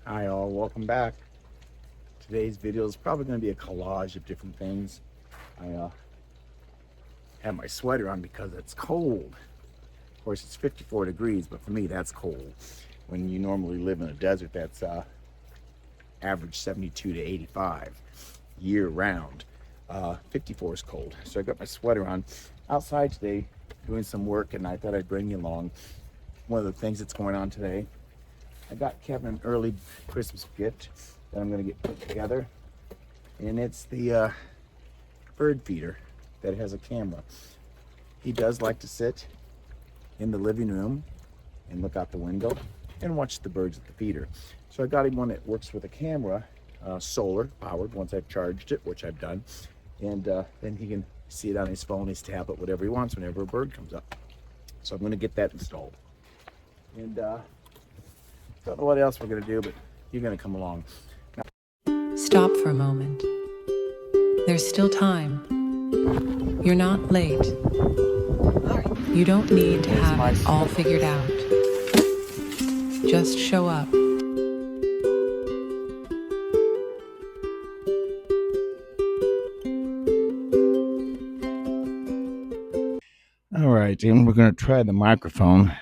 Hi all, welcome back. Today's video is probably going to be a collage of different things. I have my sweater on because it's cold. Of course, it's 54 degrees, but for me, that's cold. When you normally live in a desert, that's average 72 to 85 year round. 54 is cold, so I got my sweater on. Outside today, doing some work, and I thought I'd bring you along. One of the things that's going on today, I got Kevin an early Christmas gift that I'm going to get put together, and it's the bird feeder that has a camera. He does like to sit in the living room and look out the window and watch the birds at the feeder. So I got him one that works with a camera, solar powered, once I've charged it, which I've done, and then he can see it on his phone, his tablet, whatever he wants whenever a bird comes up. So I'm going to get that installed. And don't know what else we're going to do, but you're going to come along. Stop for a moment. There's still time. You're not late. You don't need to have it all figured out. Just show up. All right, and we're going to try the microphone,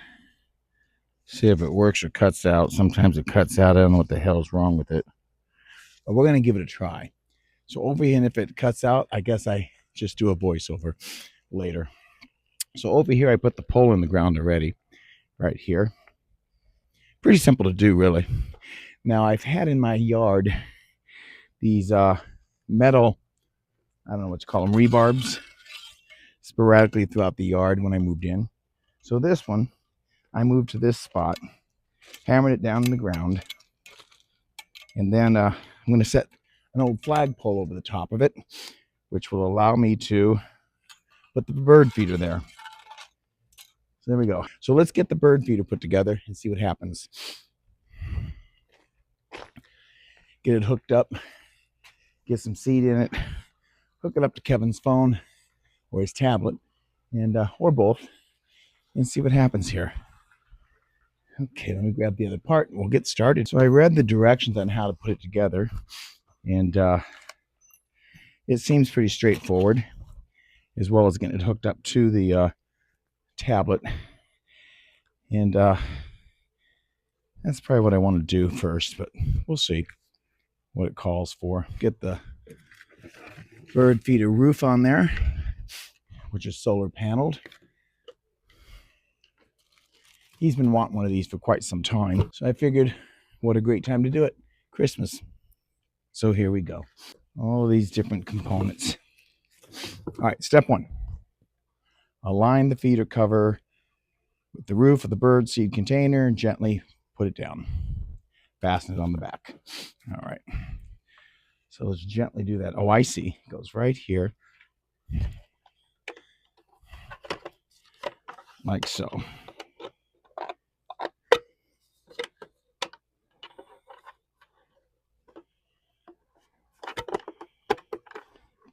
see if it works or cuts out. Sometimes it cuts out. I don't know what the hell's wrong with it, but we're going to give it a try. So over here, and if it cuts out, I guess I just do a voiceover later. So over here, I put the pole in the ground already, right here. Pretty simple to do, really. Now, I've had in my yard these metal, I don't know what to call them, rebarbs, sporadically throughout the yard when I moved in. So this one, I moved to this spot, hammered it down in the ground, and then I'm going to set an old flagpole over the top of it, which will allow me to put the bird feeder there. So there we go. So let's get the bird feeder put together and see what happens. Get it hooked up, get some seed in it, hook it up to Kevin's phone or his tablet, and or both, and see what happens here. Okay, let me grab the other part and we'll get started. So I read the directions on how to put it together, and it seems pretty straightforward, as well as getting it hooked up to the tablet. And that's probably what I want to do first, but we'll see what it calls for. Get the bird feeder roof on there, which is solar paneled. He's been wanting one of these for quite some time, so I figured what a great time to do it. Christmas. So here we go. All these different components. All right, step one. Align the feeder cover with the roof of the bird seed container and gently put it down. Fasten it on the back. All right. So let's gently do that. Oh, I see. It goes right here. Like so.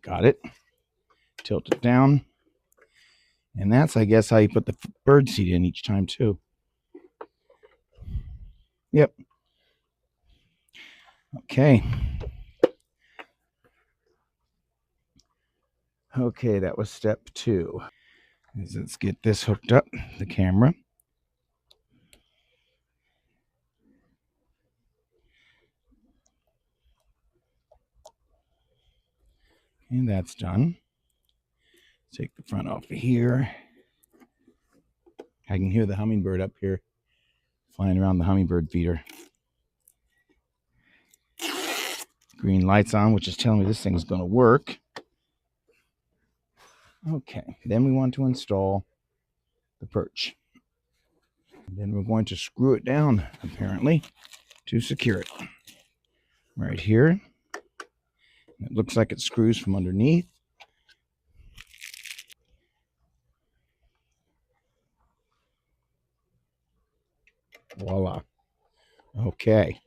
Got it. Tilt it down. And that's, I guess, how you put the bird seed in each time, too. Yep. Okay. Okay, that was step two. Let's get this hooked up, the camera. And that's done. Take the front off of here. I can hear the hummingbird up here flying around the hummingbird feeder. Green lights on, which is telling me this thing's going to work. Okay, then we want to install the perch. And then we're going to screw it down, apparently, to secure it. Right here. It looks like it screws from underneath. Voila. Okay.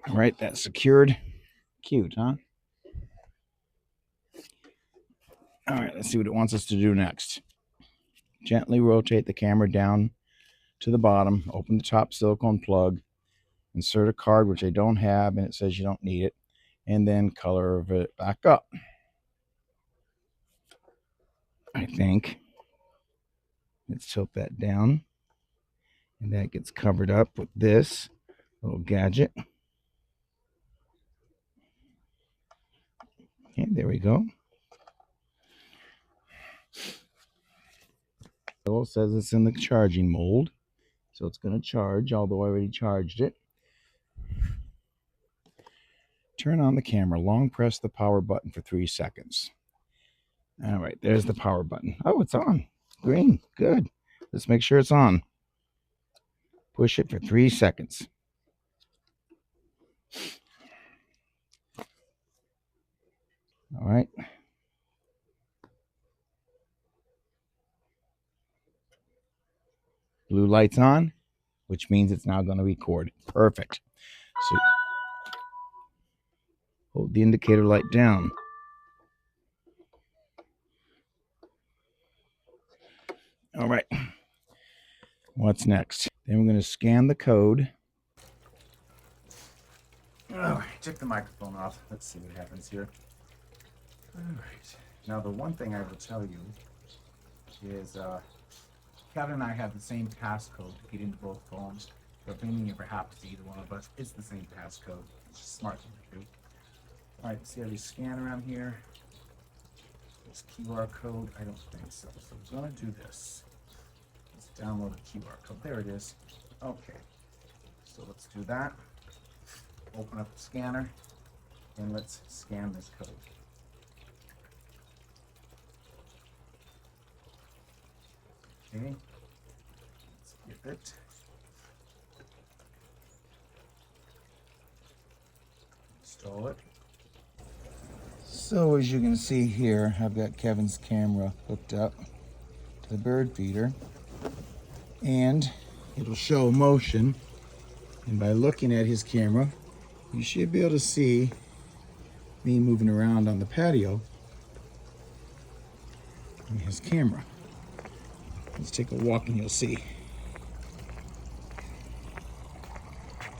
All right, that's secured. Cute, huh? All right, let's see what it wants us to do next. Gently rotate the camera down to the bottom, open the top silicone plug, insert a card, which I don't have, and it says you don't need it, and then color it back up. I think. Let's tilt that down, and that gets covered up with this little gadget. Okay, there we go. It says it's in the charging mold, so it's going to charge, although I already charged it. Turn on the camera. Long press the power button for 3 seconds. All right, there's the power button. Oh, it's on. Green. Good. Let's make sure it's on. Push it for 3 seconds. All right. Blue light's on, which means it's now going to record. Perfect. So hold the indicator light down. All right. What's next? Then we're going to scan the code. All right. Took the microphone off. Let's see what happens here. All right. Now, the one thing I will tell you is Kevin and I have the same passcode to get into both phones. So if anything ever happens to either one of us, it's the same passcode. It's just smart thing to do. All right, see how they scan around here? This QR code, I don't think so. So we're going to do this. Let's download the QR code. There it is. Okay, so let's do that. Open up the scanner and let's scan this code. Okay, let's get it. Install it. So as you can see here, I've got Kevin's camera hooked up to the bird feeder, and it'll show motion. And by looking at his camera, you should be able to see me moving around on the patio in his camera. Let's take a walk and you'll see.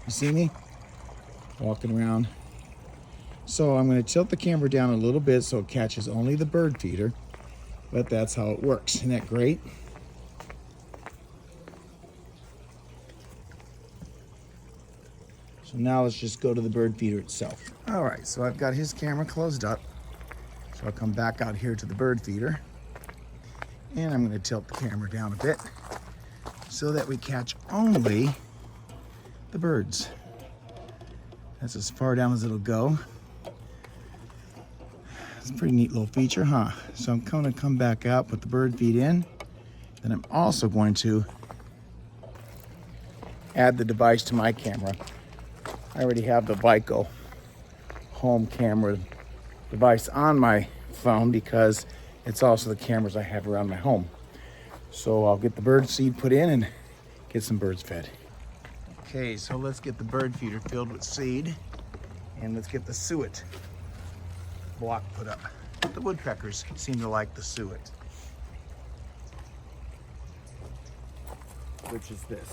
You see me? Walking around. So I'm going to tilt the camera down a little bit so it catches only the bird feeder, but that's how it works. Isn't that great? So now let's just go to the bird feeder itself. All right, so I've got his camera closed up. So I'll come back out here to the bird feeder, and I'm going to tilt the camera down a bit so that we catch only the birds. That's as far down as it'll go. It's a pretty neat little feature, huh? So I'm going to come back out, put the bird feed in. Then I'm also going to add the device to my camera. I already have the Vico home camera device on my phone because it's also the cameras I have around my home. So I'll get the bird seed put in and get some birds fed. Okay, so let's get the bird feeder filled with seed, and let's get the suet block put up. The woodpeckers seem to like the suet, which is this.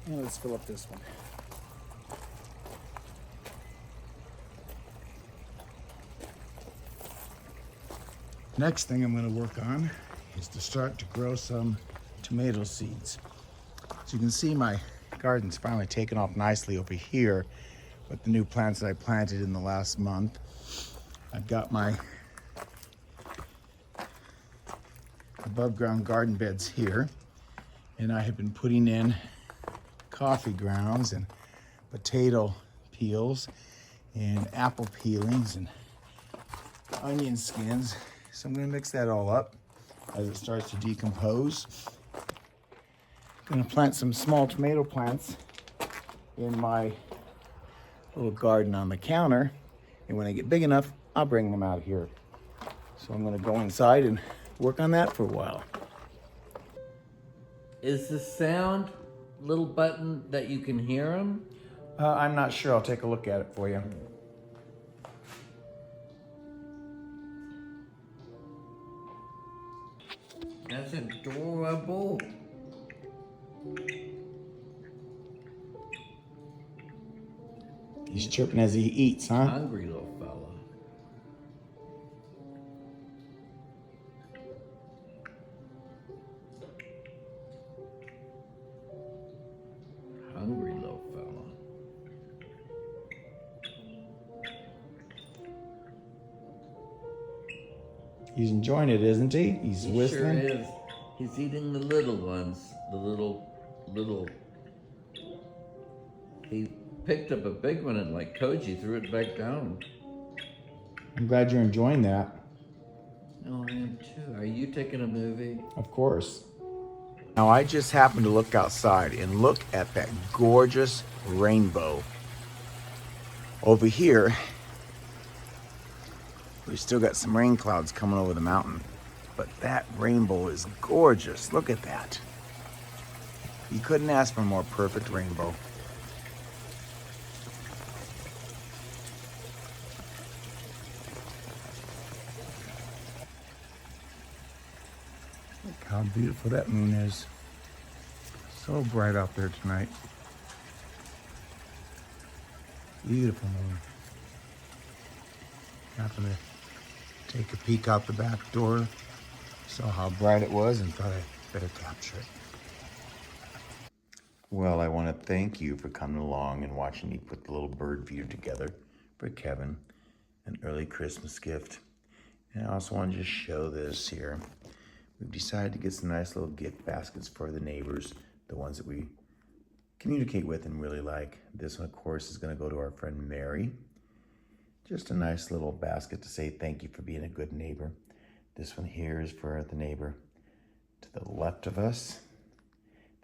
And let's fill up this one. Next thing I'm going to work on is to start to grow some tomato seeds. So you can see my garden's finally taken off nicely over here But the new plants that I planted in the last month, I've got my above ground garden beds here, and I have been putting in coffee grounds and potato peels and apple peelings and onion skins. So I'm going to mix that all up as it starts to decompose. I'm going to plant some small tomato plants in my little garden on the counter, and when I get big enough, I'll bring them out here. So I'm going to go inside and work on that for a while. Is the sound little button that you can hear them? I'm not sure. I'll take a look at it for you. That's adorable. He's chirping as he eats, huh? Hungry little fella. Hungry little fella. He's enjoying it, isn't he? He's He whistling. sure is. He's eating the little ones. The little. He picked up a big one and like Koji threw it back down. I'm glad you're enjoying that. Oh, I am too. Are you taking a movie? Of course. Now I just happened to look outside and look at that gorgeous rainbow. Over here, we've still got some rain clouds coming over the mountain, but that rainbow is gorgeous. Look at that. You couldn't ask for a more perfect rainbow. Look how beautiful that moon is. So bright out there tonight. Beautiful moon. Happened to take a peek out the back door. Saw how bright it was and thought I'd better capture it. Well, I want to thank you for coming along and watching me put the little bird view together for Kevin, an early Christmas gift. And I also want to just show this here. We've decided to get some nice little gift baskets for the neighbors, the ones that we communicate with and really like. This one, of course, is going to go to our friend Mary. Just a nice little basket to say thank you for being a good neighbor. This one here is for the neighbor to the left of us.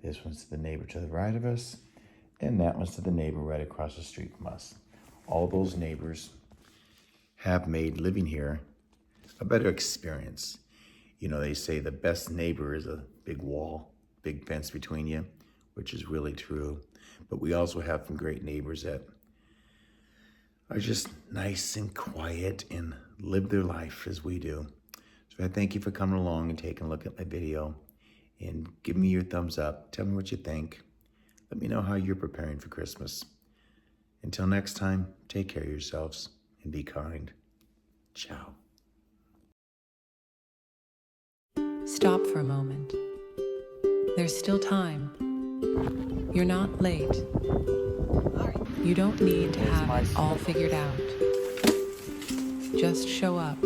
This one's to the neighbor to the right of us. And that one's to the neighbor right across the street from us. All those neighbors have made living here a better experience. You know, they say the best neighbor is a big wall, big fence between you, which is really true. But we also have some great neighbors that are just nice and quiet and live their life as we do. So I thank you for coming along and taking a look at my video and give me your thumbs up. Tell me what you think. Let me know how you're preparing for Christmas. Until next time, take care of yourselves and be kind. Ciao. Stop for a moment. There's still time. You're not late. You don't need to have it all figured out. Just show up.